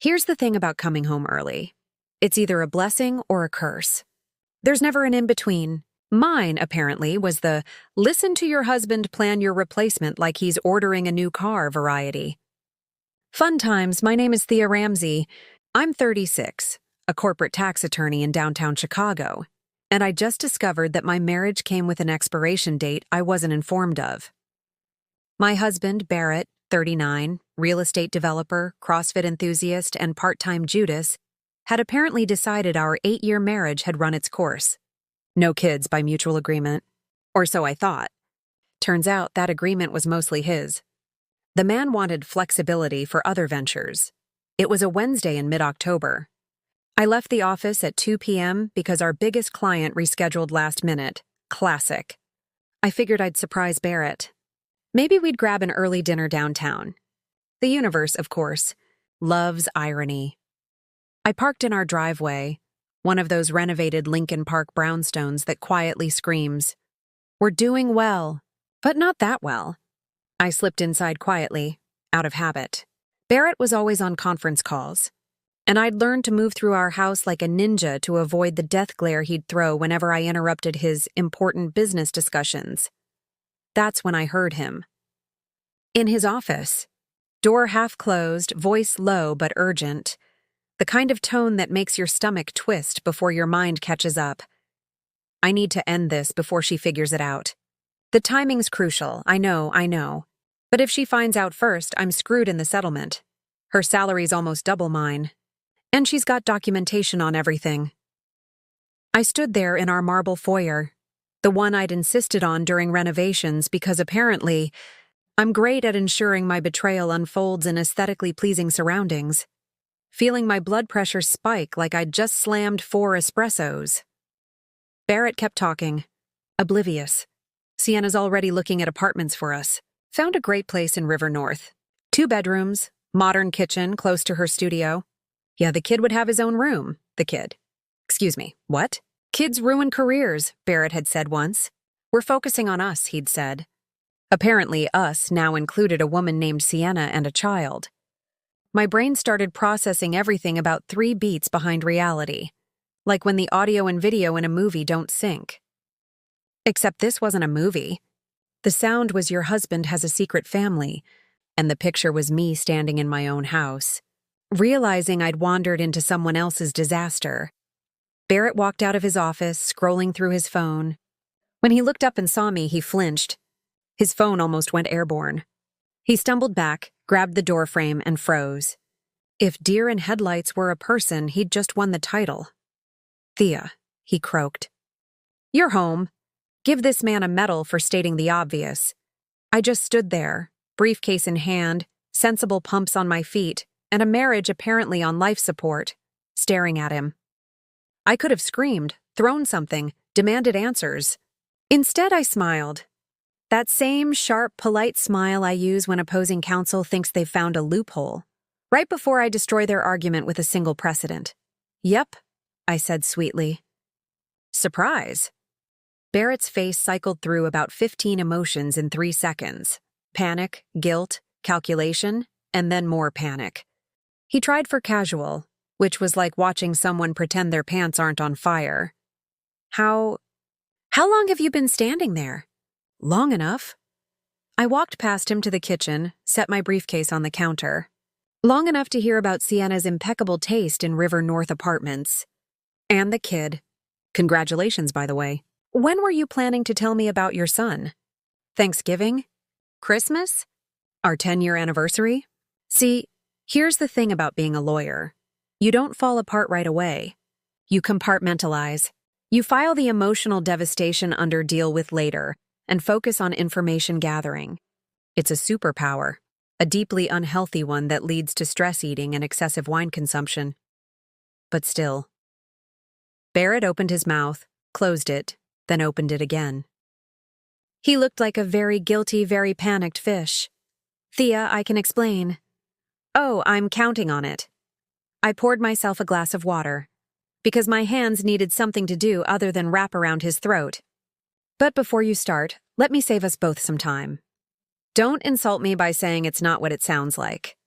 Here's the thing about coming home early. It's either a blessing or a curse. There's never an in-between. Mine, apparently, was the listen to your husband plan your replacement like he's ordering a new car variety. Fun times, my name is Thea Ramsay. I'm 36, a corporate tax attorney in downtown Chicago, and I just discovered that my marriage came with an expiration date I wasn't informed of. My husband, Barrett, 39, real estate developer, CrossFit enthusiast, and part-time Judas, had apparently decided our 8-year marriage had run its course. No kids by mutual agreement. Or so I thought. Turns out that agreement was mostly his. The man wanted flexibility for other ventures. It was a Wednesday in mid-October. I left the office at 2 p.m. because our biggest client rescheduled last minute. Classic. I figured I'd surprise Barrett. Maybe we'd grab an early dinner downtown. The universe, of course, loves irony. I parked in our driveway, one of those renovated Lincoln Park brownstones that quietly screams, "We're doing well, but not that well." I slipped inside quietly, out of habit. Barrett was always on conference calls, and I'd learned to move through our house like a ninja to avoid the death glare he'd throw whenever I interrupted his important business discussions. That's when I heard him. In his office, door half closed, voice low but urgent, the kind of tone that makes your stomach twist before your mind catches up. I need to end this before she figures it out. The timing's crucial, I know. But if she finds out first, I'm screwed in the settlement. Her salary's almost double mine. And she's got documentation on everything. I stood there in our marble foyer, the one I'd insisted on during renovations because apparently I'm great at ensuring my betrayal unfolds in aesthetically pleasing surroundings, feeling my blood pressure spike like I'd just slammed 4 espressos. Barrett kept talking, oblivious. Sienna's already looking at apartments for us. Found a great place in River North. 2 bedrooms, modern kitchen close to her studio. Yeah, the kid would have his own room, the kid. Excuse me, what? Kids ruin careers, Barrett had said once. We're focusing on us, he'd said. Apparently, us now included a woman named Sienna and a child. My brain started processing everything about 3 beats behind reality, like when the audio and video in a movie don't sync. Except this wasn't a movie. The sound was your husband has a secret family, and the picture was me standing in my own house, realizing I'd wandered into someone else's disaster. Barrett walked out of his office, scrolling through his phone. When he looked up and saw me, he flinched. His phone almost went airborne. He stumbled back, grabbed the doorframe, and froze. If deer in headlights were a person, he'd just won the title. "Thea," he croaked. "You're home. Give this man a medal for stating the obvious." I just stood there, briefcase in hand, sensible pumps on my feet, and a marriage apparently on life support, staring at him. I could have screamed, thrown something, demanded answers. Instead, I smiled. That same sharp, polite smile I use when opposing counsel thinks they've found a loophole, right before I destroy their argument with a single precedent. "Yep," I said sweetly. "Surprise." Barrett's face cycled through about 15 emotions in 3 seconds. Panic, guilt, calculation, and then more panic. He tried for casual, which was like watching someone pretend their pants aren't on fire. How long have you been standing there?" "Long enough." I walked past him to the kitchen, set my briefcase on the counter. Long enough to hear about Sienna's impeccable taste in River North apartments. And the kid. Congratulations, by the way. "When were you planning to tell me about your son? Thanksgiving? Christmas? Our 10-year anniversary?" See, here's the thing about being a lawyer. You don't fall apart right away. You compartmentalize. You file the emotional devastation under deal with later and focus on information gathering. It's a superpower, a deeply unhealthy one that leads to stress eating and excessive wine consumption. But still. Barrett opened his mouth, closed it, then opened it again. He looked like a very guilty, very panicked fish. "Thea, I can explain." "Oh, I'm counting on it." I poured myself a glass of water, because my hands needed something to do other than wrap around his throat. "But before you start, let me save us both some time. Don't insult me by saying it's not what it sounds like.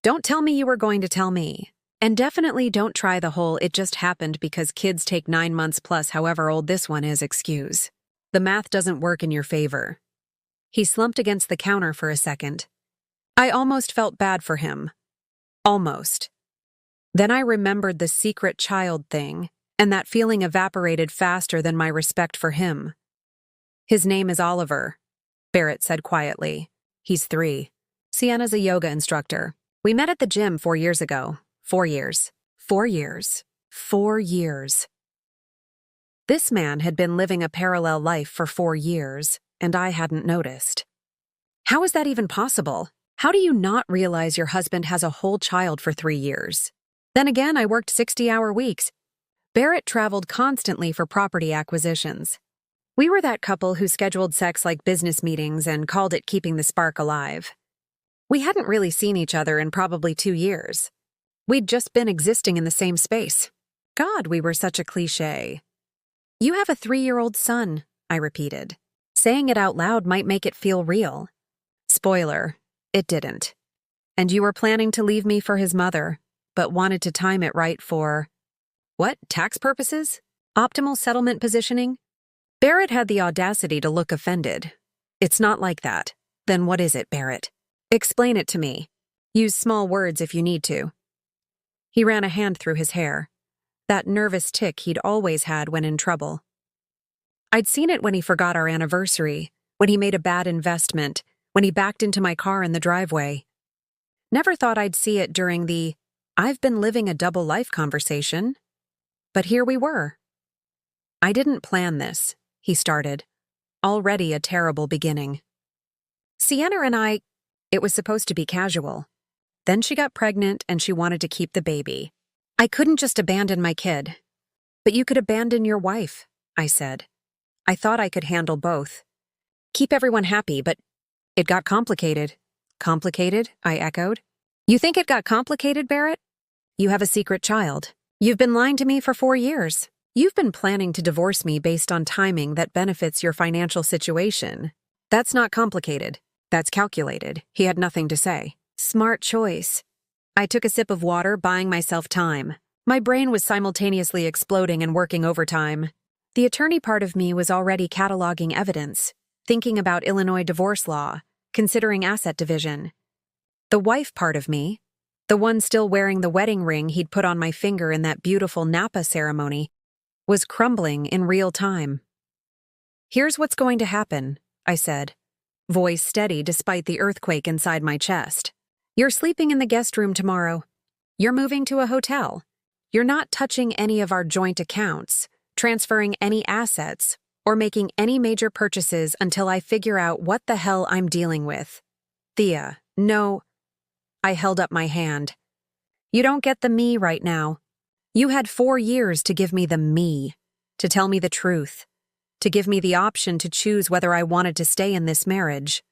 Don't tell me you were going to tell me. And definitely don't try the whole "it just happened because kids take 9 months plus however old this one is" excuse. The math doesn't work in your favor. He slumped against the counter for a second. I almost felt bad for him. Almost. Then I remembered the secret child thing, and that feeling evaporated faster than my respect for him. "His name is Oliver," Barrett said quietly. "He's 3. Sienna's a yoga instructor. We met at the gym 4 years ago. 4 years. 4 years. 4 years." This man had been living a parallel life for 4 years, and I hadn't noticed. How is that even possible? How do you not realize your husband has a whole child for 3 years? Then again, I worked 60-hour weeks. Barrett traveled constantly for property acquisitions. We were that couple who scheduled sex like business meetings and called it keeping the spark alive. We hadn't really seen each other in probably 2 years. We'd just been existing in the same space. God, we were such a cliché. "You have a 3-year-old son," I repeated. Saying it out loud might make it feel real. Spoiler, it didn't. "And you were planning to leave me for his mother, but wanted to time it right for..." What, tax purposes? Optimal settlement positioning? Barrett had the audacity to look offended. "It's not like that." "Then what is it, Barrett? Explain it to me. Use small words if you need to." He ran a hand through his hair. That nervous tick he'd always had when in trouble. I'd seen it when he forgot our anniversary, when he made a bad investment, when he backed into my car in the driveway. Never thought I'd see it during the "I've been living a double life" conversation. But here we were. "I didn't plan this," he started. Already a terrible beginning. "Sienna and I, it was supposed to be casual. Then she got pregnant and she wanted to keep the baby. I couldn't just abandon my kid." "But you could abandon your wife," I said. I thought I could handle both. Keep everyone happy, but it got complicated. "Complicated?" I echoed. "You think it got complicated, Barrett? You have a secret child. You've been lying to me for 4 years. You've been planning to divorce me based on timing that benefits your financial situation. That's not complicated. That's calculated." He had nothing to say. "Smart choice." I took a sip of water, buying myself time. My brain was simultaneously exploding and working overtime. The attorney part of me was already cataloging evidence, thinking about Illinois divorce law, considering asset division. The wife part of me, the one still wearing the wedding ring he'd put on my finger in that beautiful Napa ceremony, was crumbling in real time. "Here's what's going to happen," I said, voice steady despite the earthquake inside my chest. "You're sleeping in the guest room tomorrow. You're moving to a hotel. You're not touching any of our joint accounts, transferring any assets, or making any major purchases until I figure out what the hell I'm dealing with. Thea, no." I held up my hand. "You don't get the me right now. You had 4 years to give me the me, to tell me the truth, to give me the option to choose whether I wanted to stay in this marriage.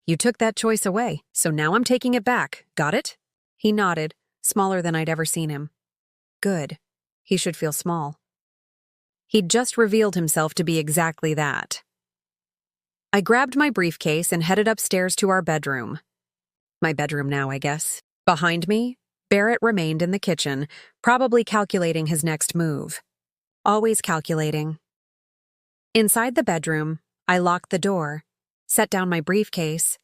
You took that choice away, so now I'm taking it back. Got it?" He nodded, smaller than I'd ever seen him. Good. He should feel small. He'd just revealed himself to be exactly that. I grabbed my briefcase and headed upstairs to our bedroom. My bedroom now, I guess. Behind me, Barrett remained in the kitchen, probably calculating his next move. Always calculating. Inside the bedroom, I locked the door, set down my briefcase,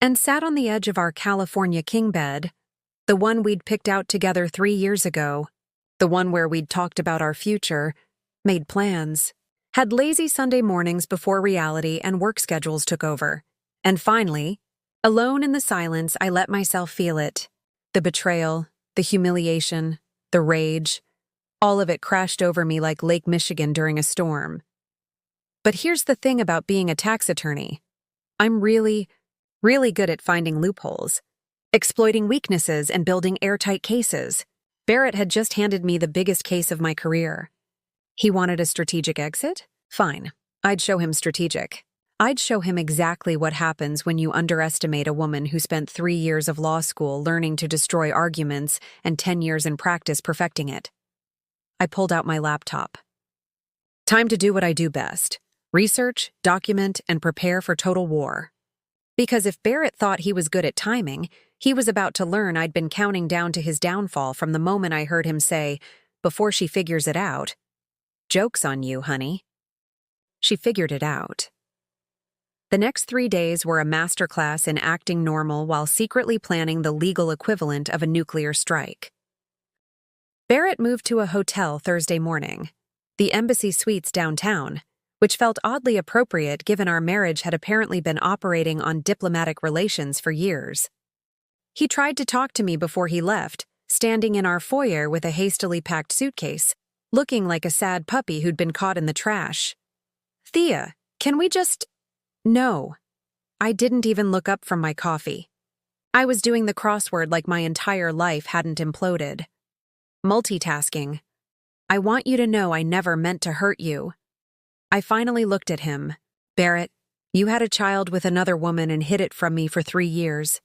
and sat on the edge of our California king bed, the one we'd picked out together 3 years ago, the one where we'd talked about our future, made plans, had lazy Sunday mornings before reality and work schedules took over. And finally, alone in the silence, I let myself feel it. The betrayal, the humiliation, the rage, all of it crashed over me like Lake Michigan during a storm. But here's the thing about being a tax attorney. I'm really, really good at finding loopholes, exploiting weaknesses and building airtight cases. Barrett had just handed me the biggest case of my career. He wanted a strategic exit? Fine. I'd show him strategic. I'd show him exactly what happens when you underestimate a woman who spent 3 years of law school learning to destroy arguments and 10 years in practice perfecting it. I pulled out my laptop. Time to do what I do best. Research, document, and prepare for total war. Because if Barrett thought he was good at timing, He was about to learn I'd been counting down to his downfall from the moment I heard him say, "Before she figures it out." "Joke's on you, honey." She figured it out. The next 3 days were a masterclass in acting normal while secretly planning the legal equivalent of a nuclear strike. Barrett moved to a hotel Thursday morning, the Embassy Suites downtown, which felt oddly appropriate given our marriage had apparently been operating on diplomatic relations for years. He tried to talk to me before he left, standing in our foyer with a hastily packed suitcase, looking like a sad puppy who'd been caught in the trash. "Thea, can we just—" No. I didn't even look up from my coffee. I was doing the crossword like my entire life hadn't imploded. Multitasking. "I want you to know I never meant to hurt you." I finally looked at him. "Barrett, you had a child with another woman and hid it from me for 3 years.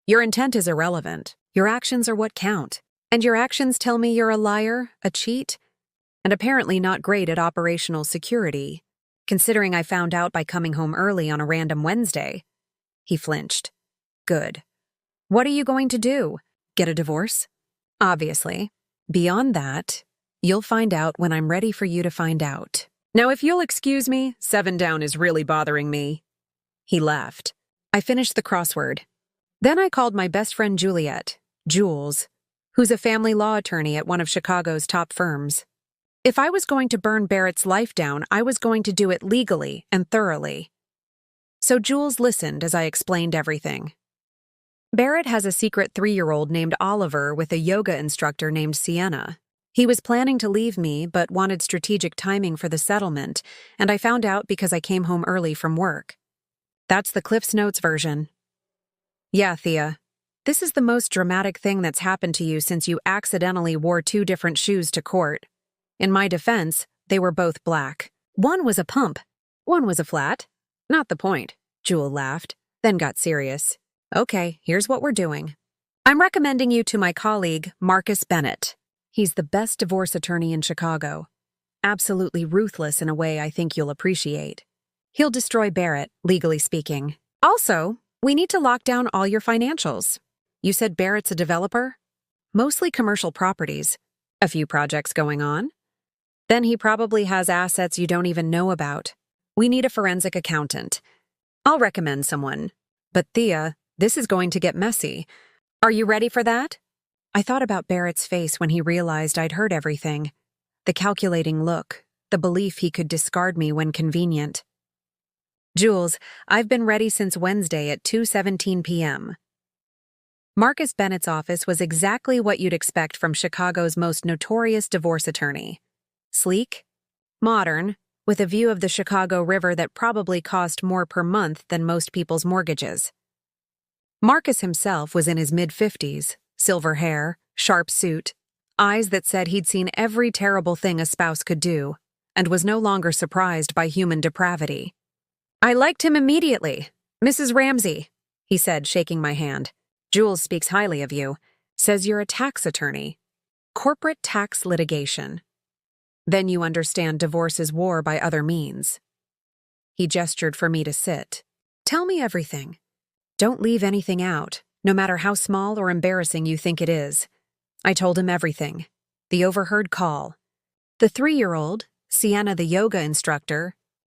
Your intent is irrelevant. Your actions are what count. And your actions tell me you're a liar, a cheat, and apparently not great at operational security, considering I found out by coming home early on a random Wednesday." He flinched. "Good. What are you going to do? Get a divorce?" "Obviously. Beyond that, you'll find out when I'm ready for you to find out. Now, if you'll excuse me, 7 down is really bothering me." He left. I finished the crossword. Then I called my best friend Jules, who's a family law attorney at one of Chicago's top firms. If I was going to burn Barrett's life down, I was going to do it legally and thoroughly. So Jules listened as I explained everything. Barrett has a secret 3-year-old named Oliver with a yoga instructor named Sienna. He was planning to leave me but wanted strategic timing for the settlement, and I found out because I came home early from work. That's the Cliff's Notes version. Yeah, Thea. This is the most dramatic thing that's happened to you since you accidentally wore 2 different shoes to court. In my defense, they were both black. One was a pump. One was a flat. Not the point. Jewel laughed, then got serious. Okay, here's what we're doing. I'm recommending you to my colleague, Marcus Bennett. He's the best divorce attorney in Chicago. Absolutely ruthless in a way I think you'll appreciate. He'll destroy Barrett, legally speaking. Also, we need to lock down all your financials. You said Barrett's a developer? Mostly commercial properties. A few projects going on. Then he probably has assets you don't even know about. We need a forensic accountant. I'll recommend someone. But Thea, this is going to get messy. Are you ready for that? I thought about Barrett's face when he realized I'd heard everything. The calculating look, the belief he could discard me when convenient. Jules, I've been ready since Wednesday at 2:17 p.m. Marcus Bennett's office was exactly what you'd expect from Chicago's most notorious divorce attorney. Sleek, modern, with a view of the Chicago River that probably cost more per month than most people's mortgages. Marcus himself was in his mid-50s, silver hair, sharp suit, eyes that said he'd seen every terrible thing a spouse could do, and was no longer surprised by human depravity. I liked him immediately. Mrs. Ramsay, he said, shaking my hand. Jules speaks highly of you. Says you're a tax attorney. Corporate tax litigation. Then you understand divorce is war by other means. He gestured for me to sit. Tell me everything. Don't leave anything out, no matter how small or embarrassing you think it is. I told him everything. The overheard call. The 3-year-old, Sienna the yoga instructor,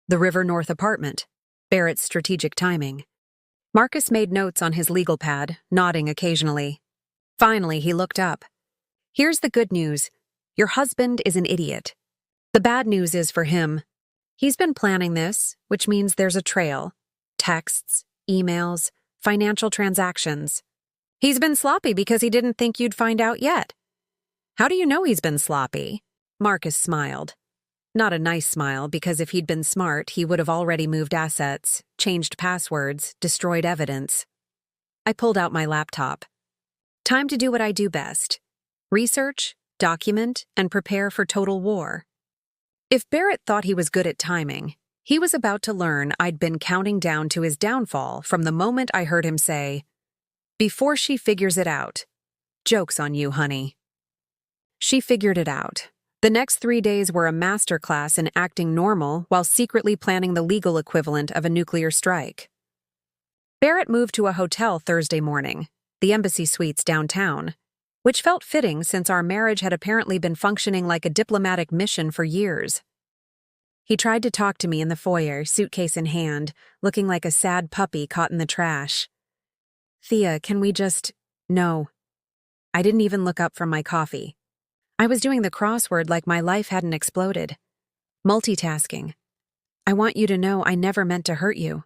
the River North apartment, Barrett's strategic timing. Marcus made notes on his legal pad, nodding occasionally. Finally, he looked up. Here's the good news. Your husband is an idiot. The bad news is for him. He's been planning this, which means there's a trail. Texts, emails, financial transactions. He's been sloppy because he didn't think you'd find out yet. How do you know he's been sloppy? Marcus smiled. Not a nice smile, because if he'd been smart, he would have already moved assets, changed passwords, destroyed evidence. I pulled out my laptop. Time to do what I do best. Research, document, and prepare for total war. If Barrett thought he was good at timing, he was about to learn I'd been counting down to his downfall from the moment I heard him say, "Before she figures it out." Joke's on you, honey. She figured it out. The next 3 days were a masterclass in acting normal while secretly planning the legal equivalent of a nuclear strike. Barrett moved to a hotel Thursday morning, the Embassy Suites downtown, which felt fitting since our marriage had apparently been functioning like a diplomatic mission for years. He tried to talk to me in the foyer, suitcase in hand, looking like a sad puppy caught in the trash. Thea, can we just... No. I didn't even look up from my coffee. I was doing the crossword like my life hadn't exploded. Multitasking. I want you to know I never meant to hurt you.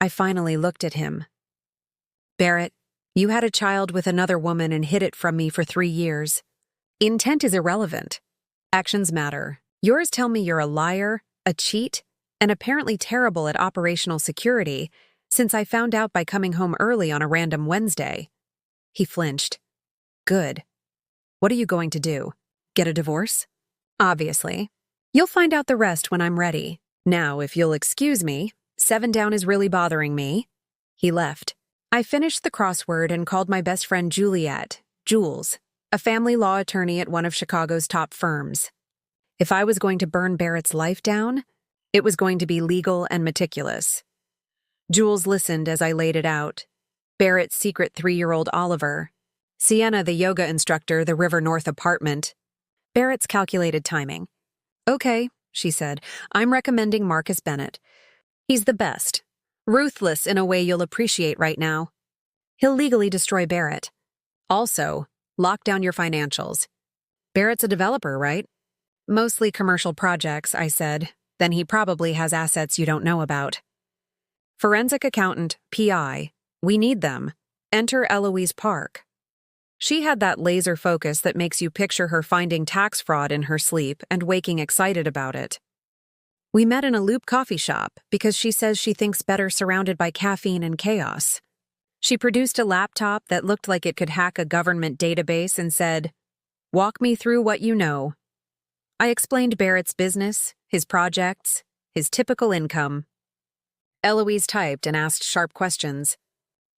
I finally looked at him. Barrett, you had a child with another woman and hid it from me for 3 years. Intent is irrelevant. Actions matter. Yours tell me you're a liar, a cheat, and apparently terrible at operational security, since I found out by coming home early on a random Wednesday. He flinched. Good. What are you going to do? Get a divorce? Obviously. You'll find out the rest when I'm ready. Now, if you'll excuse me, 7 down is really bothering me. He left. I finished the crossword and called my best friend Jules, a family law attorney at one of Chicago's top firms. If I was going to burn Barrett's life down, it was going to be legal and meticulous. Jules listened as I laid it out. Barrett's secret 3-year-old Oliver. Sienna, the yoga instructor, the River North apartment. Barrett's calculated timing. Okay, she said, I'm recommending Marcus Bennett. He's the best. Ruthless in a way you'll appreciate right now. He'll legally destroy Barrett. Also, lock down your financials. Barrett's a developer, right? Mostly commercial projects, I said. Then he probably has assets you don't know about. Forensic accountant, PI. We need them. Enter Eloise Park. She had that laser focus that makes you picture her finding tax fraud in her sleep and waking excited about it. We met in a Loop coffee shop because she says she thinks better surrounded by caffeine and chaos. She produced a laptop that looked like it could hack a government database and said, "Walk me through what you know." I explained Barrett's business, his projects, his typical income. Eloise typed and asked sharp questions.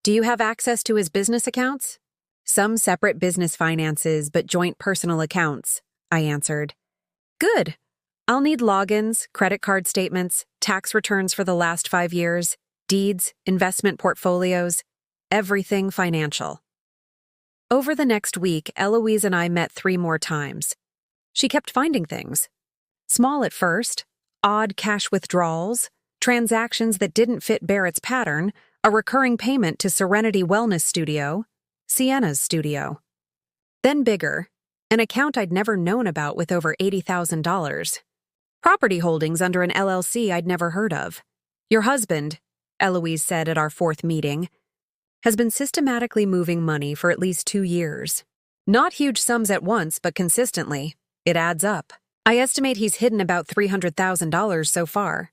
Do you have access to his business accounts? Some separate business finances, but joint personal accounts, I answered. Good. I'll need logins, credit card statements, tax returns for the last 5 years, deeds, investment portfolios, everything financial. Over the next week, Eloise and I met 3 more times. She kept finding things. Small at first, odd cash withdrawals, transactions that didn't fit Barrett's pattern, a recurring payment to Serenity Wellness Studio, Sienna's studio. Then bigger, an account I'd never known about with over $80,000. Property holdings under an LLC I'd never heard of. Your husband, Eloise said at our 4th meeting, has been systematically moving money for at least 2 years. Not huge sums at once, but consistently. It adds up. I estimate he's hidden about $300,000 so far.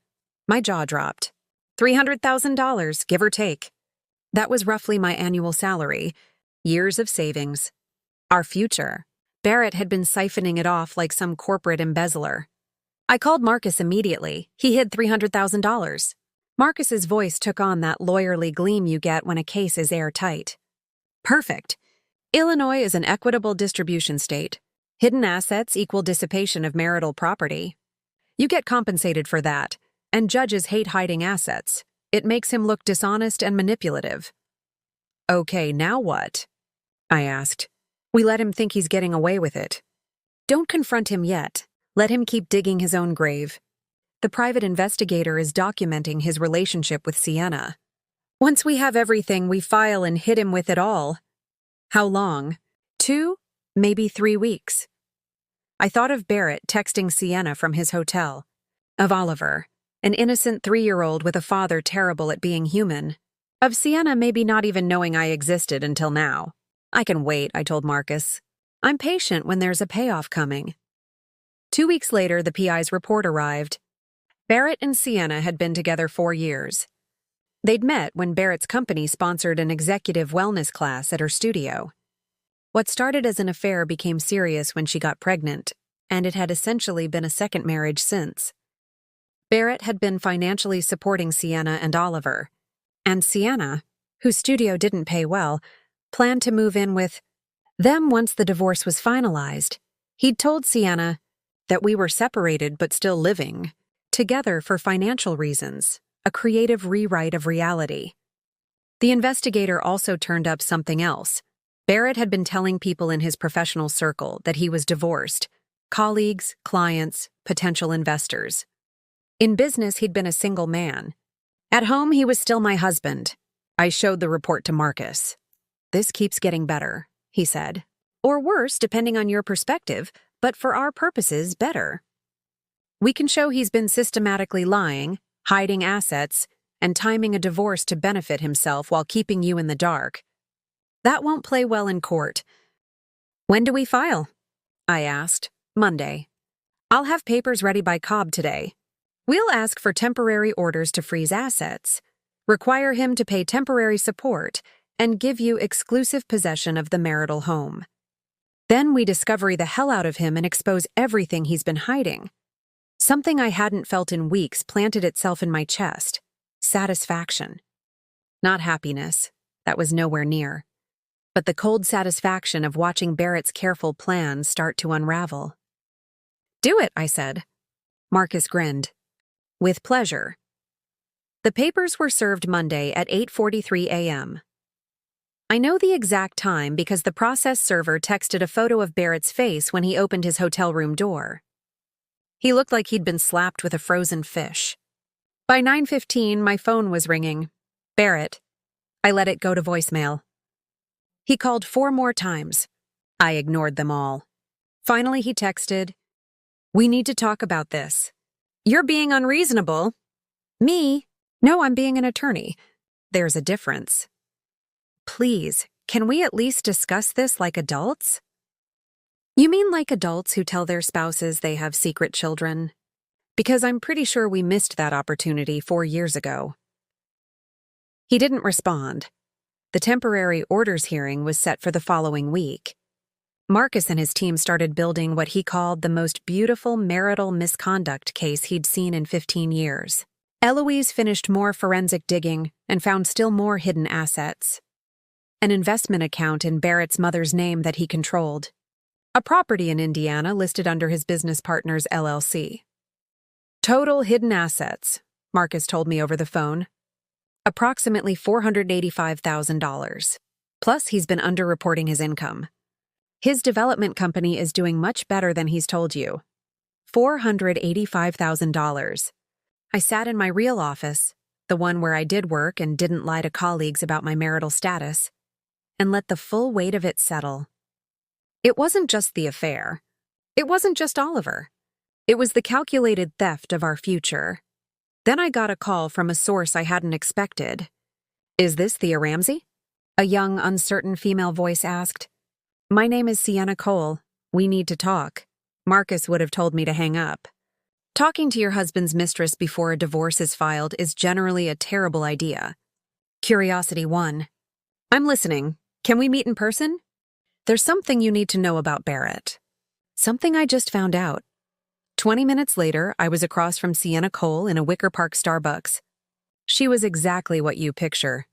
My jaw dropped. $300,000, give or take. That was roughly my annual salary. Years of savings. Our future. Barrett had been siphoning it off like some corporate embezzler. I called Marcus immediately. He hid $300,000. Marcus's voice took on that lawyerly gleam you get when a case is airtight. Perfect. Illinois is an equitable distribution state. Hidden assets equal dissipation of marital property. You get compensated for that, and judges hate hiding assets. It makes him look dishonest and manipulative. Okay, now what? I asked. We let him think he's getting away with it. Don't confront him yet. Let him keep digging his own grave. The private investigator is documenting his relationship with Sienna. Once we have everything, we file and hit him with it all. How long? 2, maybe 3 weeks. I thought of Barrett texting Sienna from his hotel. Of Oliver, an innocent 3-year-old with a father terrible at being human. Of Sienna maybe not even knowing I existed until now. I can wait, I told Marcus. I'm patient when there's a payoff coming. 2 weeks later, the PI's report arrived. Barrett and Sienna had been together 4 years. They'd met when Barrett's company sponsored an executive wellness class at her studio. What started as an affair became serious when she got pregnant, and it had essentially been a second marriage since. Barrett had been financially supporting Sienna and Oliver, and Sienna, whose studio didn't pay well, planned to move in with them once the divorce was finalized. He'd told Sienna that we were separated but still living together for financial reasons, a creative rewrite of reality. The investigator also turned up something else. Barrett had been telling people in his professional circle that he was divorced: colleagues, clients, potential investors. In business, he'd been a single man. At home, he was still my husband. I showed the report to Marcus. "This keeps getting better," he said. "Or worse, depending on your perspective, but for our purposes, better. We can show he's been systematically lying, hiding assets, and timing a divorce to benefit himself while keeping you in the dark. That won't play well in court." "When do we file?" I asked. "Monday. I'll have papers ready by Cobb today. We'll ask for temporary orders to freeze assets, require him to pay temporary support, and give you exclusive possession of the marital home. Then we discovery the hell out of him and expose everything he's been hiding." Something I hadn't felt in weeks planted itself in my chest. Satisfaction. Not happiness. That was nowhere near. But the cold satisfaction of watching Barrett's careful plans start to unravel. "Do it," I said. Marcus grinned. "With pleasure." The papers were served Monday at 8:43 a.m. I know the exact time because the process server texted a photo of Barrett's face when he opened his hotel room door. He looked like he'd been slapped with a frozen fish. By 9:15, my phone was ringing. "Barrett." I let it go to voicemail. He called 4 more times. I ignored them all. Finally, he texted, "We need to talk about this." "You're being unreasonable." "Me? No, I'm being an attorney. There's a difference." "Please, can we at least discuss this like adults?" "You mean like adults who tell their spouses they have secret children? Because I'm pretty sure we missed that opportunity 4 years ago." He didn't respond. The temporary orders hearing was set for the following week. Marcus and his team started building what he called the most beautiful marital misconduct case he'd seen in 15 years. Eloise finished more forensic digging and found still more hidden assets. An investment account in Barrett's mother's name that he controlled. A property in Indiana listed under his business partner's LLC. Total hidden assets, Marcus told me over the phone. Approximately $485,000. Plus, he's been underreporting his income. His development company is doing much better than he's told you. $485,000. I sat in my real office, the one where I did work and didn't lie to colleagues about my marital status, and let the full weight of it settle. It wasn't just the affair. It wasn't just Oliver. It was the calculated theft of our future. Then I got a call from a source I hadn't expected. "Is this Thea Ramsay?" a young, uncertain female voice asked. "My name is Sienna Cole. We need to talk." Marcus would have told me to hang up. Talking to your husband's mistress before a divorce is filed is generally a terrible idea. Curiosity won. "I'm listening. Can we meet in person?" "There's something you need to know about Barrett." Something I just found out. 20 minutes later, I was across from Sienna Cole in a Wicker Park Starbucks. She was exactly what you picture.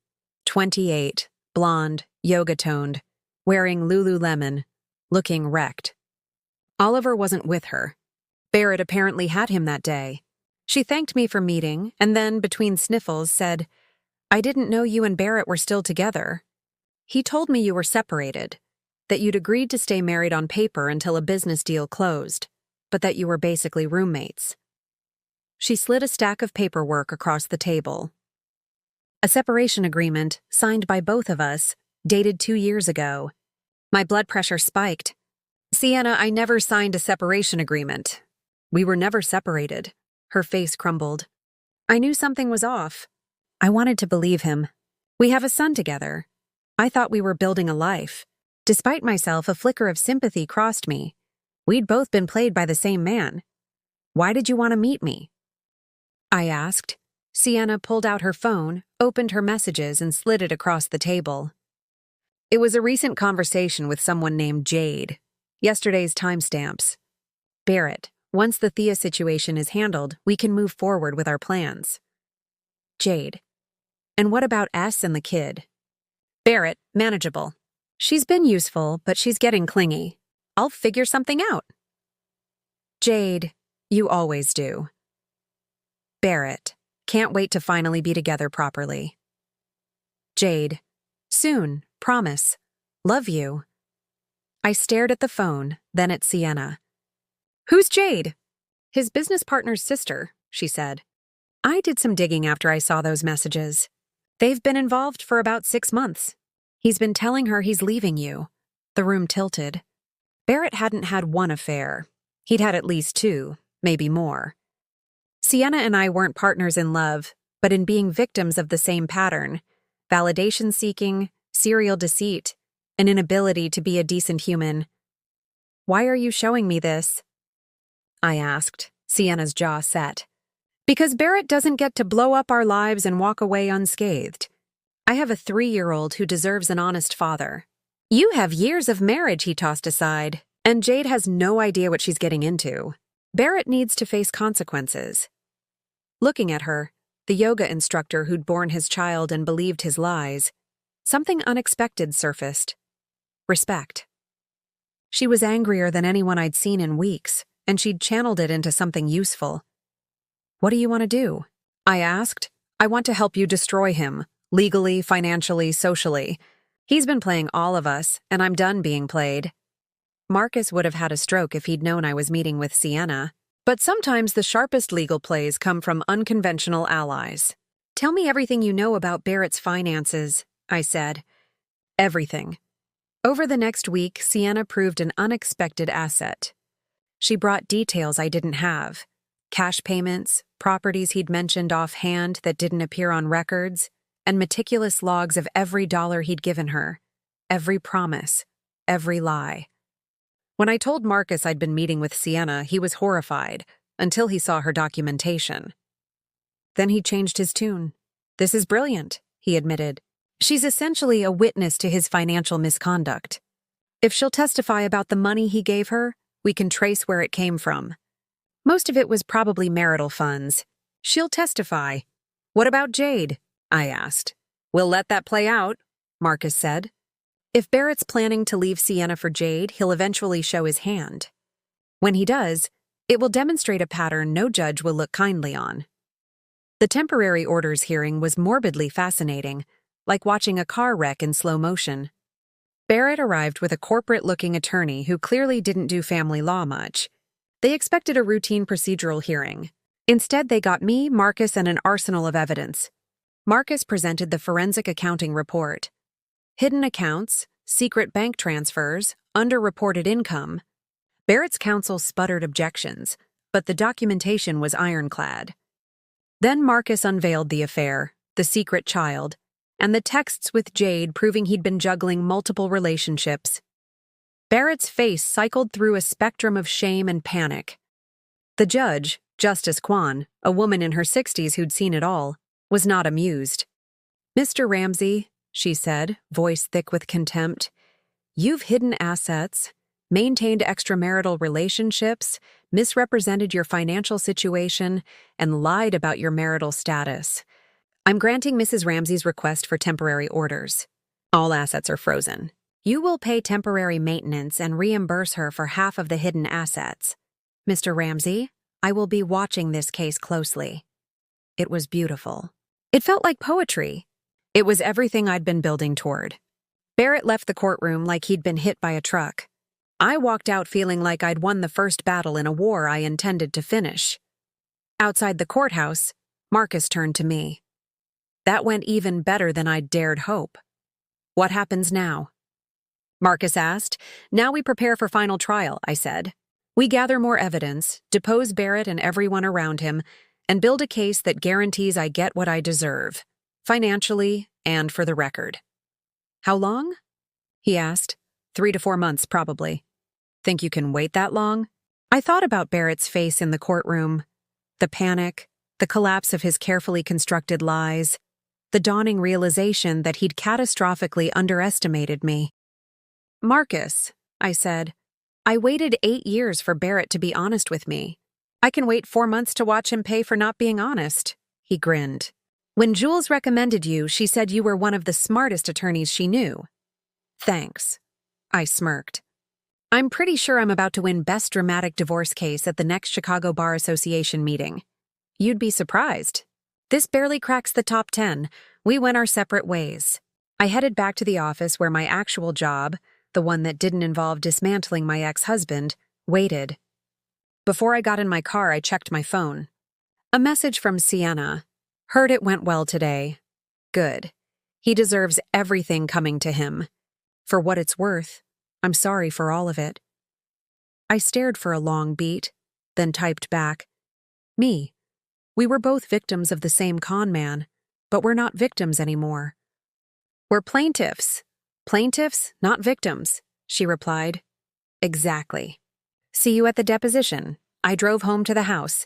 28, blonde, yoga-toned, wearing Lululemon, looking wrecked. Oliver wasn't with her. Barrett apparently had him that day. She thanked me for meeting, and then, between sniffles, said, "I didn't know you and Barrett were still together. He told me you were separated, that you'd agreed to stay married on paper until a business deal closed, but that you were basically roommates." She slid a stack of paperwork across the table. A separation agreement, signed by both of us, dated 2 years ago. My blood pressure spiked. "Sienna, I never signed a separation agreement. We were never separated." Her face crumbled. I knew something was off. I wanted to believe him. We have a son together. I thought we were building a life. Despite myself, a flicker of sympathy crossed me. We'd both been played by the same man. "Why did you want to meet me?" I asked. Sienna pulled out her phone, opened her messages, and slid it across the table. It was a recent conversation with someone named Jade. Yesterday's timestamps. "Barrett, once the Thea situation is handled, we can move forward with our plans." Jade. "And what about S and the kid?" "Barrett, manageable. She's been useful, but she's getting clingy. I'll figure something out." Jade, "You always do." Barrett, "Can't wait to finally be together properly." Jade. Soon, promise. Love you. I stared at the phone, then at Sienna. Who's Jade? His business partner's sister, she said. I did some digging after I saw those messages. They've been involved for about 6 months. He's been telling her he's leaving you. The room tilted. Barrett hadn't had one affair. He'd had at least 2, maybe more. Sienna and I weren't partners in love, but in being victims of the same pattern: validation-seeking, serial deceit, an inability to be a decent human. Why are you showing me this? I asked, Sienna's jaw set. Because Barrett doesn't get to blow up our lives and walk away unscathed. I have a 3-year-old who deserves an honest father. You have years of marriage, he tossed aside, and Jade has no idea what she's getting into. Barrett needs to face consequences. Looking at her, the yoga instructor who'd borne his child and believed his lies, something unexpected surfaced. Respect. She was angrier than anyone I'd seen in weeks, and she'd channeled it into something useful. What do you want to do? I asked. I want to help you destroy him, legally, financially, socially. He's been playing all of us, and I'm done being played. Marcus would have had a stroke if he'd known I was meeting with Sienna. But sometimes the sharpest legal plays come from unconventional allies. Tell me everything you know about Barrett's finances, I said. Everything. Over the next week, Sienna proved an unexpected asset. She brought details I didn't have. Cash payments, properties he'd mentioned offhand that didn't appear on records, and meticulous logs of every dollar he'd given her, every promise, every lie. When I told Marcus I'd been meeting with Sienna, he was horrified, until he saw her documentation. Then he changed his tune. This is brilliant, he admitted. She's essentially a witness to his financial misconduct. If she'll testify about the money he gave her, we can trace where it came from. Most of it was probably marital funds. She'll testify. What about Jade? I asked. We'll let that play out, Marcus said. If Barrett's planning to leave Sienna for Jade, he'll eventually show his hand. When he does, it will demonstrate a pattern no judge will look kindly on. The temporary orders hearing was morbidly fascinating, like watching a car wreck in slow motion. Barrett arrived with a corporate-looking attorney who clearly didn't do family law much. They expected a routine procedural hearing. Instead, they got me, Marcus, and an arsenal of evidence. Marcus presented the forensic accounting report. Hidden accounts, secret bank transfers, underreported income. Barrett's counsel sputtered objections, but the documentation was ironclad. Then Marcus unveiled the affair, the secret child, and the texts with Jade proving he'd been juggling multiple relationships. Barrett's face cycled through a spectrum of shame and panic. The judge, Justice Kwan, a woman in her 60s who'd seen it all, was not amused. Mr. Ramsay, she said, voice thick with contempt, you've hidden assets, maintained extramarital relationships, misrepresented your financial situation, and lied about your marital status. I'm granting Mrs. Ramsay's request for temporary orders. All assets are frozen. You will pay temporary maintenance and reimburse her for half of the hidden assets. Mr. Ramsay, I will be watching this case closely. It was beautiful. It felt like poetry. It was everything I'd been building toward. Barrett left the courtroom like he'd been hit by a truck. I walked out feeling like I'd won the first battle in a war I intended to finish. Outside the courthouse, Marcus turned to me. That went even better than I'd dared hope. What happens now? Marcus asked. Now we prepare for final trial, I said. We gather more evidence, depose Barrett and everyone around him, and build a case that guarantees I get what I deserve, financially and for the record. How long? He asked. 3 to 4 months, probably. Think you can wait that long? I thought about Barrett's face in the courtroom, the panic, the collapse of his carefully constructed lies, the dawning realization that he'd catastrophically underestimated me. Marcus, I said, I waited 8 years for Barrett to be honest with me. I can wait 4 months to watch him pay for not being honest. He grinned. When Jules recommended you, she said you were one of the smartest attorneys she knew. Thanks. I smirked. I'm pretty sure I'm about to win Best Dramatic Divorce Case at the next Chicago Bar Association meeting. You'd be surprised. This barely cracks the top 10. We went our separate ways. I headed back to the office where my actual job, the one that didn't involve dismantling my ex-husband, waited. Before I got in my car, I checked my phone. A message from Sienna. Heard it went well today. Good. He deserves everything coming to him. For what it's worth, I'm sorry for all of it. I stared for a long beat, then typed back. Me. We were both victims of the same con man, but we're not victims anymore. We're plaintiffs. Plaintiffs, not victims, she replied. Exactly. See you at the deposition. I drove home to the house.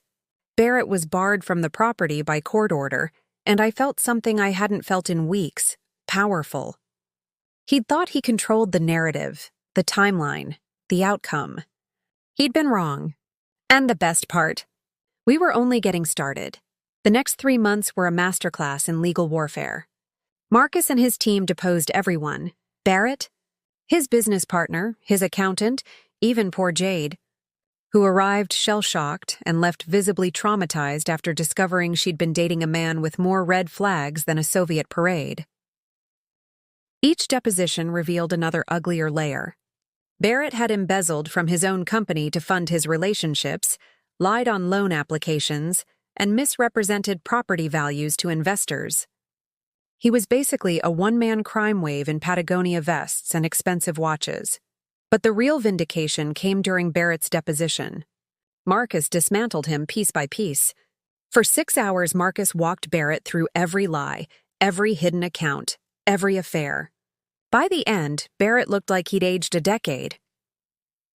Barrett was barred from the property by court order, and I felt something I hadn't felt in weeks, powerful. He'd thought he controlled the narrative, the timeline, the outcome. He'd been wrong. And the best part, we were only getting started. The next 3 months were a masterclass in legal warfare. Marcus and his team deposed everyone. Barrett, his business partner, his accountant, even poor Jade, who arrived shell-shocked and left visibly traumatized after discovering she'd been dating a man with more red flags than a Soviet parade. Each deposition revealed another uglier layer. Barrett had embezzled from his own company to fund his relationships, lied on loan applications, and misrepresented property values to investors. He was basically a one-man crime wave in Patagonia vests and expensive watches. But the real vindication came during Barrett's deposition. Marcus dismantled him piece by piece. For 6 hours, Marcus walked Barrett through every lie, every hidden account, every affair. By the end, Barrett looked like he'd aged a decade.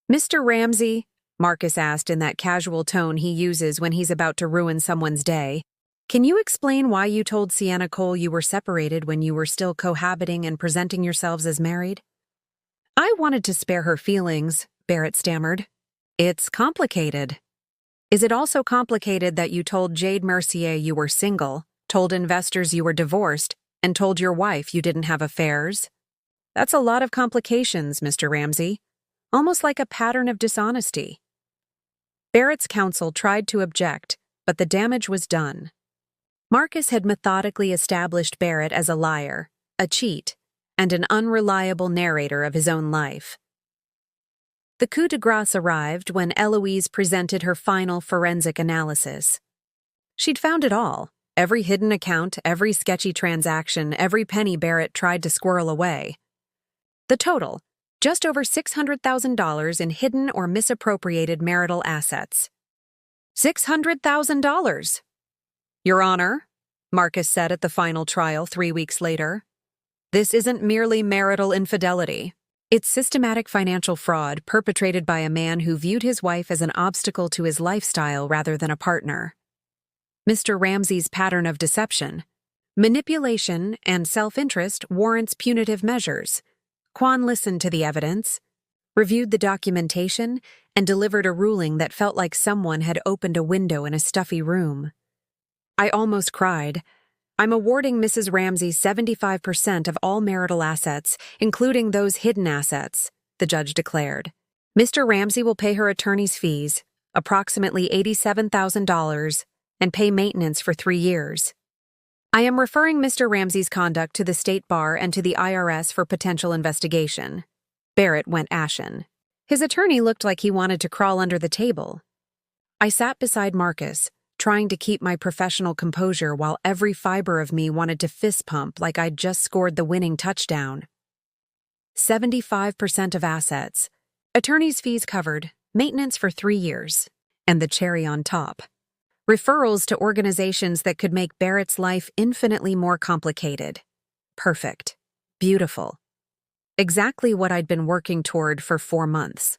"Mr. Ramsay," Marcus asked in that casual tone he uses when he's about to ruin someone's day, "can you explain why you told Sienna Cole you were separated when you were still cohabiting and presenting yourselves as married?" "I wanted to spare her feelings," Barrett stammered. "It's complicated." "Is it also complicated that you told Jade Mercier you were single, told investors you were divorced, and told your wife you didn't have affairs?" "That's a lot of complications, Mr. Ramsay. Almost like a pattern of dishonesty." Barrett's counsel tried to object, but the damage was done. Marcus had methodically established Barrett as a liar, a cheat, and an unreliable narrator of his own life. The coup de grace arrived when Eloise presented her final forensic analysis. She'd found it all, every hidden account, every sketchy transaction, every penny Barrett tried to squirrel away. The total, just over $600,000 in hidden or misappropriated marital assets. $600,000! "Your Honor," Marcus said at the final trial 3 weeks later, "this isn't merely marital infidelity. It's systematic financial fraud perpetrated by a man who viewed his wife as an obstacle to his lifestyle rather than a partner. Mr. Ramsay's pattern of deception, manipulation, and self-interest warrants punitive measures." Kwan listened to the evidence, reviewed the documentation, and delivered a ruling that felt like someone had opened a window in a stuffy room. I almost cried. "I'm awarding Mrs. Ramsay 75% of all marital assets, including those hidden assets," the judge declared. "Mr. Ramsay will pay her attorney's fees, approximately $87,000, and pay maintenance for 3 years. I am referring Mr. Ramsay's conduct to the State Bar and to the IRS for potential investigation." Barrett went ashen. His attorney looked like he wanted to crawl under the table. I sat beside Marcus, trying to keep my professional composure while every fiber of me wanted to fist pump like I'd just scored the winning touchdown. 75% of assets, attorney's fees covered, maintenance for 3 years, and the cherry on top. Referrals to organizations that could make Barrett's life infinitely more complicated. Perfect. Beautiful. Exactly what I'd been working toward for 4 months.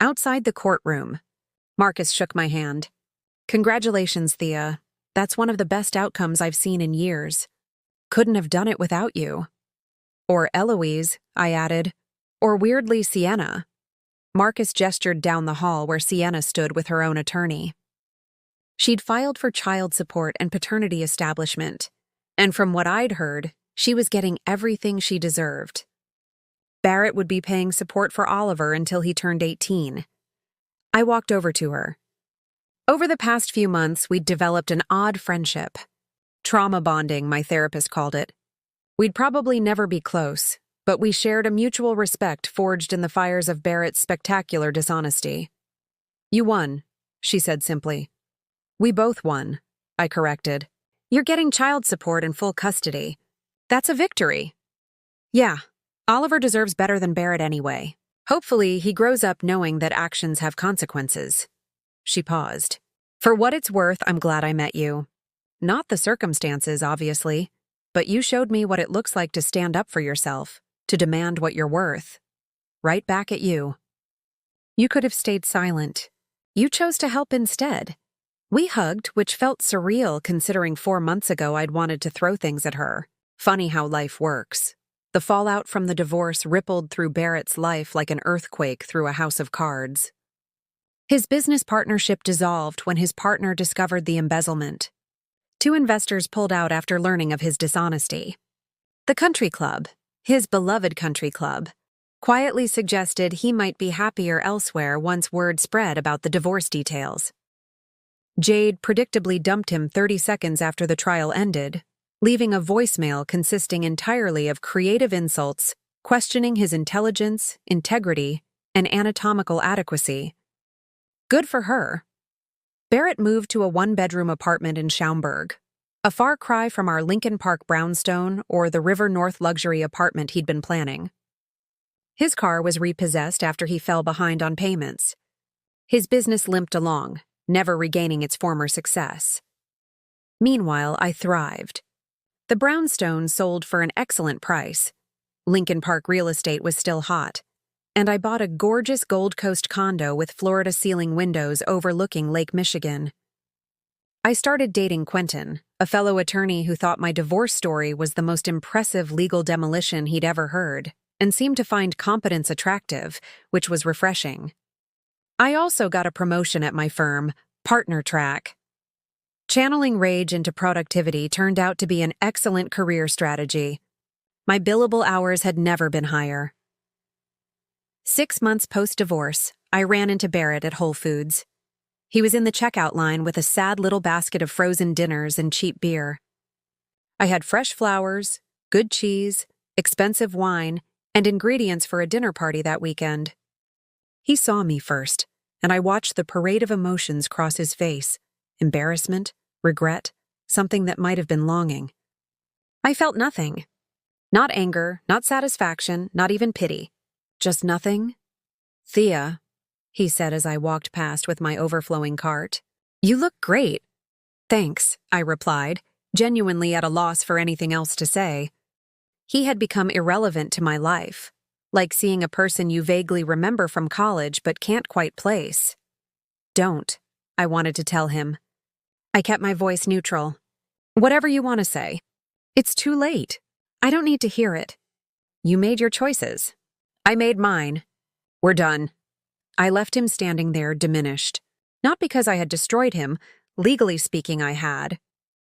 Outside the courtroom, Marcus shook my hand. "Congratulations, Thea. That's one of the best outcomes I've seen in years. Couldn't have done it without you." "Or Eloise," I added. "Or weirdly, Sienna." Marcus gestured down the hall where Sienna stood with her own attorney. She'd filed for child support and paternity establishment, and from what I'd heard, she was getting everything she deserved. Barrett would be paying support for Oliver until he turned 18. I walked over to her. Over the past few months, we'd developed an odd friendship. Trauma bonding, my therapist called it. We'd probably never be close, but we shared a mutual respect forged in the fires of Barrett's spectacular dishonesty. You won, she said simply. We both won, I corrected. You're getting child support and full custody. That's a victory. Yeah, Oliver deserves better than Barrett anyway. Hopefully, he grows up knowing that actions have consequences. She paused. For what it's worth, I'm glad I met you. Not the circumstances, obviously, but you showed me what it looks like to stand up for yourself, to demand what you're worth. Right back at you. You could have stayed silent. You chose to help instead. We hugged, which felt surreal considering 4 months ago I'd wanted to throw things at her. Funny how life works. The fallout from the divorce rippled through Barrett's life like an earthquake through a house of cards. His business partnership dissolved when his partner discovered the embezzlement. 2 investors pulled out after learning of his dishonesty. The country club, his beloved country club, quietly suggested he might be happier elsewhere once word spread about the divorce details. Jade predictably dumped him 30 seconds after the trial ended, leaving a voicemail consisting entirely of creative insults, questioning his intelligence, integrity, and anatomical adequacy. Good for her. Barrett moved to a 1-bedroom apartment in Schaumburg, a far cry from our Lincoln Park brownstone or the River North luxury apartment he'd been planning. His car was repossessed after he fell behind on payments. His business limped along, never regaining its former success. Meanwhile, I thrived. The brownstone sold for an excellent price. Lincoln Park real estate was still hot, and I bought a gorgeous Gold Coast condo with floor-to-ceiling windows overlooking Lake Michigan. I started dating Quentin, a fellow attorney who thought my divorce story was the most impressive legal demolition he'd ever heard, and seemed to find competence attractive, which was refreshing. I also got a promotion at my firm, Partner Track. Channeling rage into productivity turned out to be an excellent career strategy. My billable hours had never been higher. 6 months post-divorce, I ran into Barrett at Whole Foods. He was in the checkout line with a sad little basket of frozen dinners and cheap beer. I had fresh flowers, good cheese, expensive wine, and ingredients for a dinner party that weekend. He saw me first, and I watched the parade of emotions cross his face. Embarrassment, regret, something that might have been longing. I felt nothing. Not anger, not satisfaction, not even pity. Just nothing. Thea, he said as I walked past with my overflowing cart. You look great. Thanks, I replied, genuinely at a loss for anything else to say. He had become irrelevant to my life, like seeing a person you vaguely remember from college but can't quite place. Don't, I wanted to tell him. I kept my voice neutral. Whatever you want to say. It's too late. I don't need to hear it. You made your choices. I made mine. We're done. I left him standing there diminished. Not because I had destroyed him, legally speaking I had,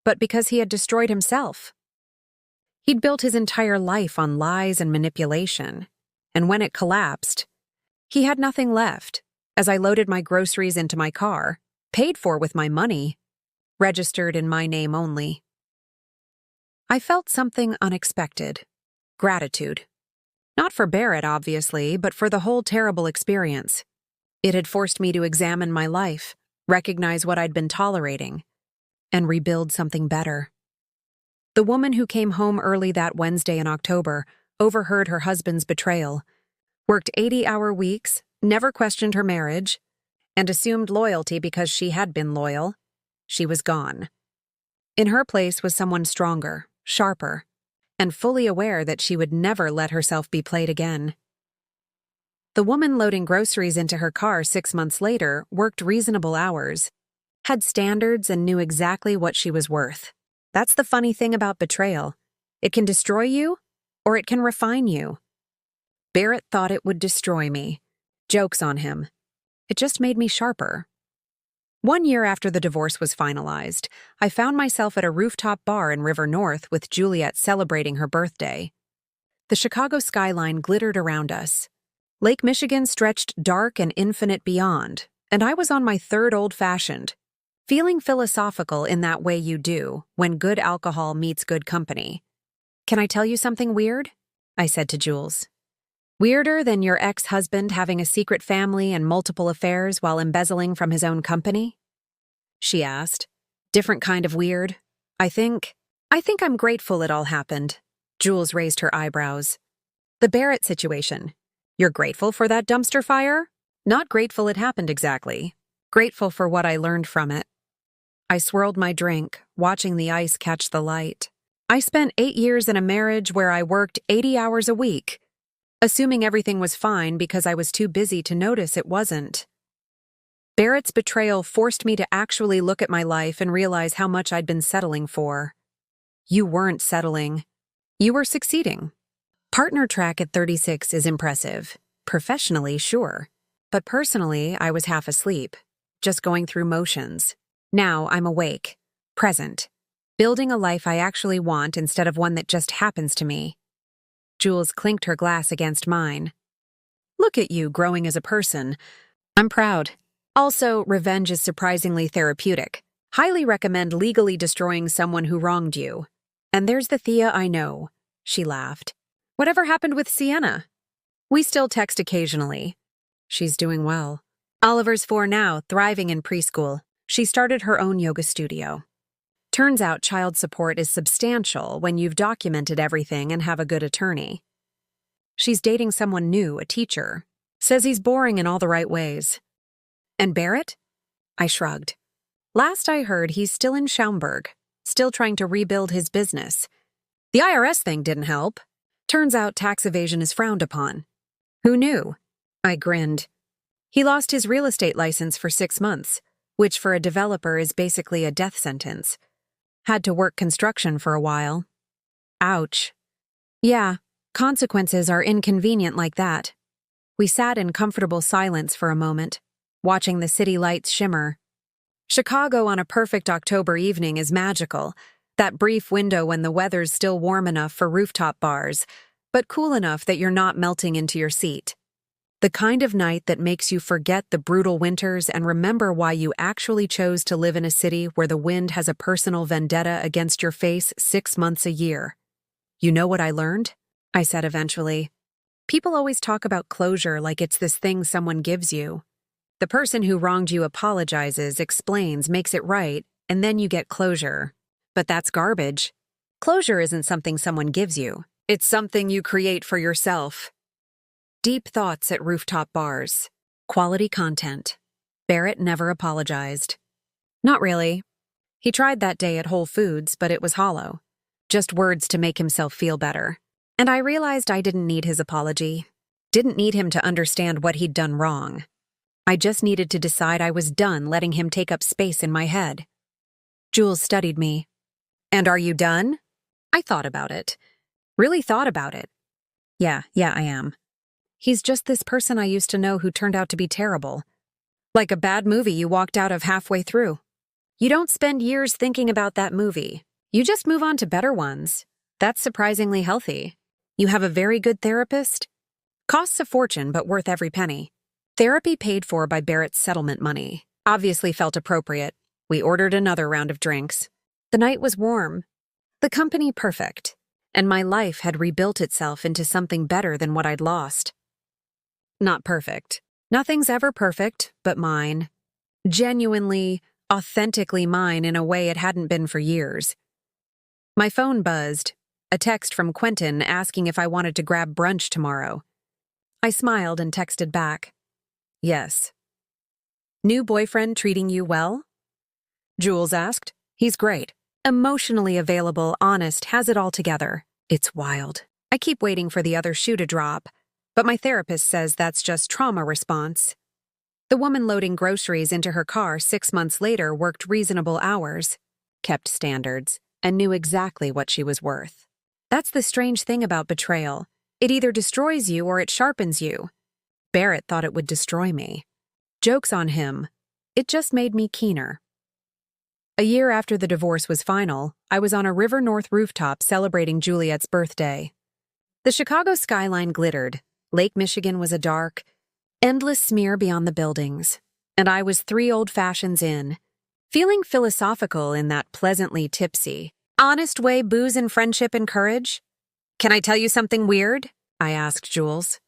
but because he had destroyed himself. He'd built his entire life on lies and manipulation, and when it collapsed, he had nothing left. As I loaded my groceries into my car, paid for with my money, registered in my name only. I felt something unexpected. Gratitude. Not for Barrett, obviously, but for the whole terrible experience. It had forced me to examine my life, recognize what I'd been tolerating, and rebuild something better. The woman who came home early that Wednesday in October overheard her husband's betrayal, worked 80-hour weeks, never questioned her marriage, and assumed loyalty because she had been loyal. She was gone. In her place was someone stronger, sharper, and fully aware that she would never let herself be played again. The woman loading groceries into her car 6 months later worked reasonable hours, had standards, and knew exactly what she was worth. That's the funny thing about betrayal. It can destroy you, or it can refine you. Barrett thought it would destroy me. Joke's on him. It just made me sharper. 1 year after the divorce was finalized, I found myself at a rooftop bar in River North with Juliet celebrating her birthday. The Chicago skyline glittered around us. Lake Michigan stretched dark and infinite beyond, and I was on my third old-fashioned, feeling philosophical in that way you do when good alcohol meets good company. Can I tell you something weird? I said to Jules. Weirder than your ex-husband having a secret family and multiple affairs while embezzling from his own company? She asked. Different kind of weird. I think I'm grateful it all happened. Jules raised her eyebrows. The Barrett situation. You're grateful for that dumpster fire? Not grateful it happened exactly. Grateful for what I learned from it. I swirled my drink, watching the ice catch the light. I spent 8 years in a marriage where I worked 80 hours a week, assuming everything was fine because I was too busy to notice it wasn't. Barrett's betrayal forced me to actually look at my life and realize how much I'd been settling for. You weren't settling. You were succeeding. Partner track at 36 is impressive. Professionally, sure. But personally, I was half asleep, just going through motions. Now I'm awake, present, building a life I actually want instead of one that just happens to me. Jules clinked her glass against mine. Look at you growing as a person. I'm proud. Also, revenge is surprisingly therapeutic. Highly recommend legally destroying someone who wronged you. And there's the Thea I know. She laughed. Whatever happened with Sienna? We still text occasionally. She's doing well. Oliver's 4 now, thriving in preschool. She started her own yoga studio. Turns out child support is substantial when you've documented everything and have a good attorney. She's dating someone new, a teacher. Says he's boring in all the right ways. And Barrett? I shrugged. Last I heard, he's still in Schaumburg, still trying to rebuild his business. The IRS thing didn't help. Turns out tax evasion is frowned upon. Who knew? I grinned. He lost his real estate license for 6 months, which for a developer is basically a death sentence. Had to work construction for a while. Ouch. Yeah, consequences are inconvenient like that. We sat in comfortable silence for a moment, watching the city lights shimmer. Chicago on a perfect October evening is magical, that brief window when the weather's still warm enough for rooftop bars, but cool enough that you're not melting into your seat. The kind of night that makes you forget the brutal winters and remember why you actually chose to live in a city where the wind has a personal vendetta against your face 6 months a year. You know what I learned? I said eventually. People always talk about closure like it's this thing someone gives you. The person who wronged you apologizes, explains, makes it right, and then you get closure. But that's garbage. Closure isn't something someone gives you. It's something you create for yourself. Deep thoughts at rooftop bars. Quality content. Barrett never apologized. Not really. He tried that day at Whole Foods, but it was hollow. Just words to make himself feel better. And I realized I didn't need his apology. Didn't need him to understand what he'd done wrong. I just needed to decide I was done letting him take up space in my head. Jules studied me. And are you done? I thought about it. Really thought about it. Yeah, I am. He's just this person I used to know who turned out to be terrible. Like a bad movie you walked out of halfway through. You don't spend years thinking about that movie. You just move on to better ones. That's surprisingly healthy. You have a very good therapist? Costs a fortune, but worth every penny. Therapy paid for by Barrett's settlement money. Obviously felt appropriate. We ordered another round of drinks. The night was warm. The company perfect. And my life had rebuilt itself into something better than what I'd lost. Not perfect. Nothing's ever perfect, but mine. Genuinely, authentically mine in a way it hadn't been for years. My phone buzzed. A text from Quentin asking if I wanted to grab brunch tomorrow. I smiled and texted back. Yes. New boyfriend treating you well? Jules asked. He's great. Emotionally available, honest, has it all together. It's wild. I keep waiting for the other shoe to drop, but my therapist says that's just trauma response. The woman loading groceries into her car 6 months later worked reasonable hours, kept standards, and knew exactly what she was worth. That's the strange thing about betrayal. It either destroys you or it sharpens you. Barrett thought it would destroy me. Joke's on him. It just made me keener. A year after the divorce was final, I was on a River North rooftop celebrating Juliet's birthday. The Chicago skyline glittered. Lake Michigan was a dark, endless smear beyond the buildings. And I was 3 old fashions in, Feeling philosophical in that pleasantly tipsy, honest way booze and friendship encourage? Can I tell you something weird? I asked Jules.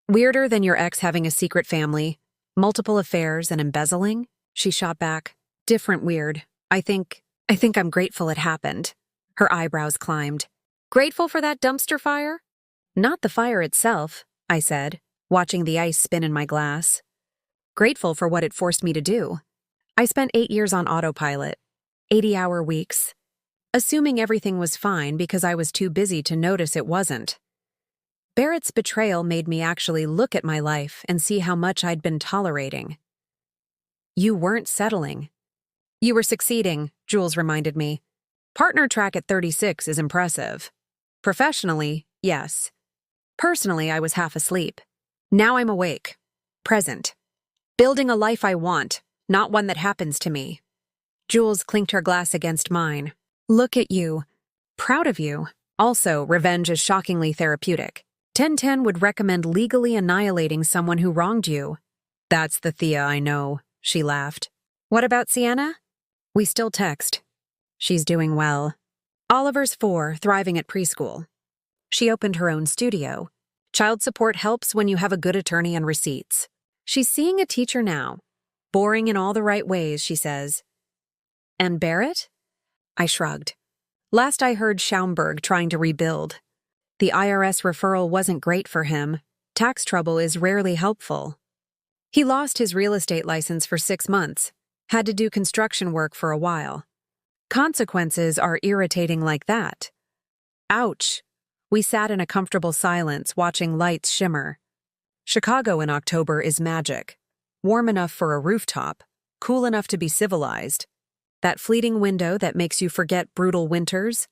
Weirder than your ex having a secret family, multiple affairs, and embezzling? She shot back. Different weird. I think I'm grateful it happened. Her eyebrows climbed. Grateful for that dumpster fire? Not the fire itself, I said, watching the ice spin in my glass. Grateful for what it forced me to do. I spent 8 years on autopilot, 80-hour weeks, assuming everything was fine because I was too busy to notice it wasn't. Barrett's betrayal made me actually look at my life and see how much I'd been tolerating. You weren't settling. You were succeeding, Jules reminded me. Partner track at 36 is impressive. Professionally, yes. Personally, I was half asleep. Now I'm awake, present, building a life I want, not one that happens to me. Jules clinked her glass against mine. Look at you. Proud of you. Also, revenge is shockingly therapeutic. 1010 would recommend legally annihilating someone who wronged you. That's the Thea I know, she laughed. What about Sienna? We still text. She's doing well. Oliver's 4, thriving at preschool. She opened her own studio. Child support helps when you have a good attorney and receipts. She's seeing a teacher now. Boring in all the right ways, she says. And Barrett? I shrugged. Last I heard, Schaumburg trying to rebuild. The IRS referral wasn't great for him. Tax trouble is rarely helpful. He lost his real estate license for 6 months, had to do construction work for a while. Consequences are irritating like that. Ouch. We sat in a comfortable silence, watching lights shimmer. Chicago in October is magic. Warm enough for a rooftop, cool enough to be civilized. That fleeting window that makes you forget brutal winters,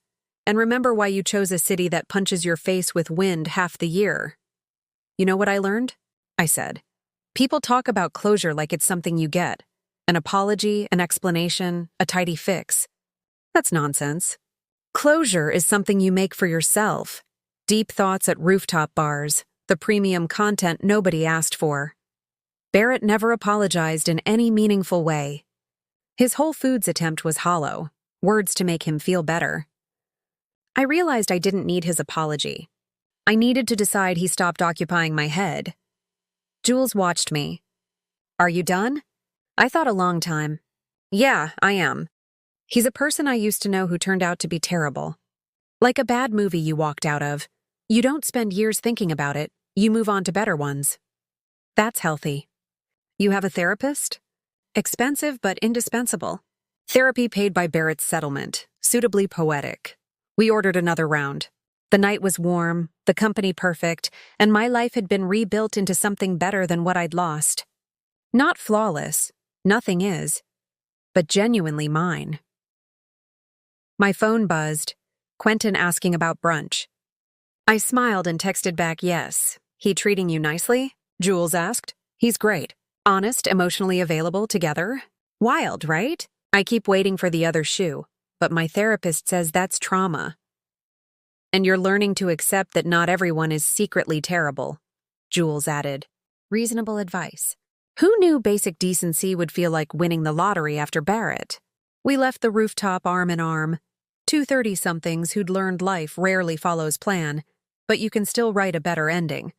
and remember why you chose a city that punches your face with wind half the year. You know what I learned? I said. People talk about closure like it's something you get. An apology, an explanation, a tidy fix. That's nonsense. Closure is something you make for yourself. Deep thoughts at rooftop bars, the premium content nobody asked for. Barrett never apologized in any meaningful way. His Whole Foods attempt was hollow, words to make him feel better. I realized I didn't need his apology. I needed to decide he stopped occupying my head. Jules watched me. Are you done? I thought a long time. Yeah, I am. He's a person I used to know who turned out to be terrible. Like a bad movie you walked out of. You don't spend years thinking about it, you move on to better ones. That's healthy. You have a therapist? Expensive but indispensable. Therapy paid by Barrett's settlement, suitably poetic. We ordered another round. The night was warm, the company perfect, and my life had been rebuilt into something better than what I'd lost. Not flawless, nothing is, but genuinely mine. My phone buzzed, Quentin asking about brunch. I smiled and texted back yes. He treating you nicely? Jules asked. He's great. Honest, emotionally available together? Wild, right? I keep waiting for the other shoe, but my therapist says that's trauma. And you're learning to accept that not everyone is secretly terrible, Jules added. Reasonable advice. Who knew basic decency would feel like winning the lottery after Barrett? We left the rooftop arm in arm. 2 30-somethings who'd learned life rarely follows plan, but you can still write a better ending.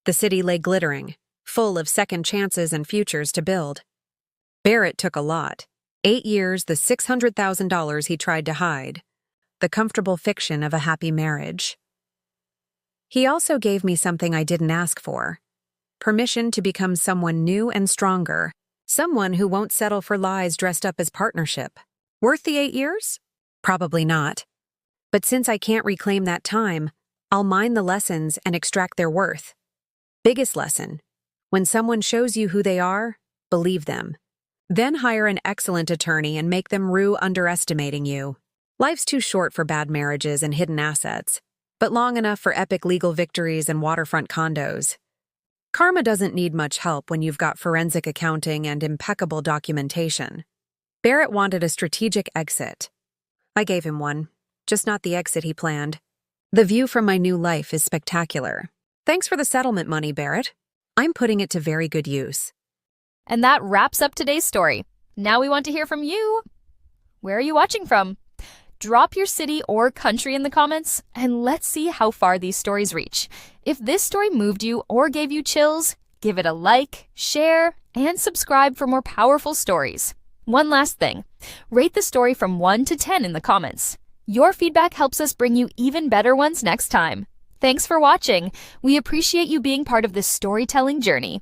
The city lay glittering, full of second chances and futures to build. Barrett took a lot. 8 years, the $600,000 he tried to hide. The comfortable fiction of a happy marriage. He also gave me something I didn't ask for. Permission to become someone new and stronger. Someone who won't settle for lies dressed up as partnership. Worth the 8 years? Probably not. But since I can't reclaim that time, I'll mine the lessons and extract their worth. Biggest lesson. When someone shows you who they are, believe them. Then hire an excellent attorney and make them rue underestimating you. Life's too short for bad marriages and hidden assets, but long enough for epic legal victories and waterfront condos. Karma doesn't need much help when you've got forensic accounting and impeccable documentation. Barrett wanted a strategic exit. I gave him one, just not the exit he planned. The view from my new life is spectacular. Thanks for the settlement money, Barrett. I'm putting it to very good use. And that wraps up today's story. Now we want to hear from you. Where are you watching from? Drop your city or country in the comments, and let's see how far these stories reach. If this story moved you or gave you chills, give it a like, share, and subscribe for more powerful stories. One last thing, rate the story from 1 to 10 in the comments. Your feedback helps us bring you even better ones next time. Thanks for watching. We appreciate you being part of this storytelling journey.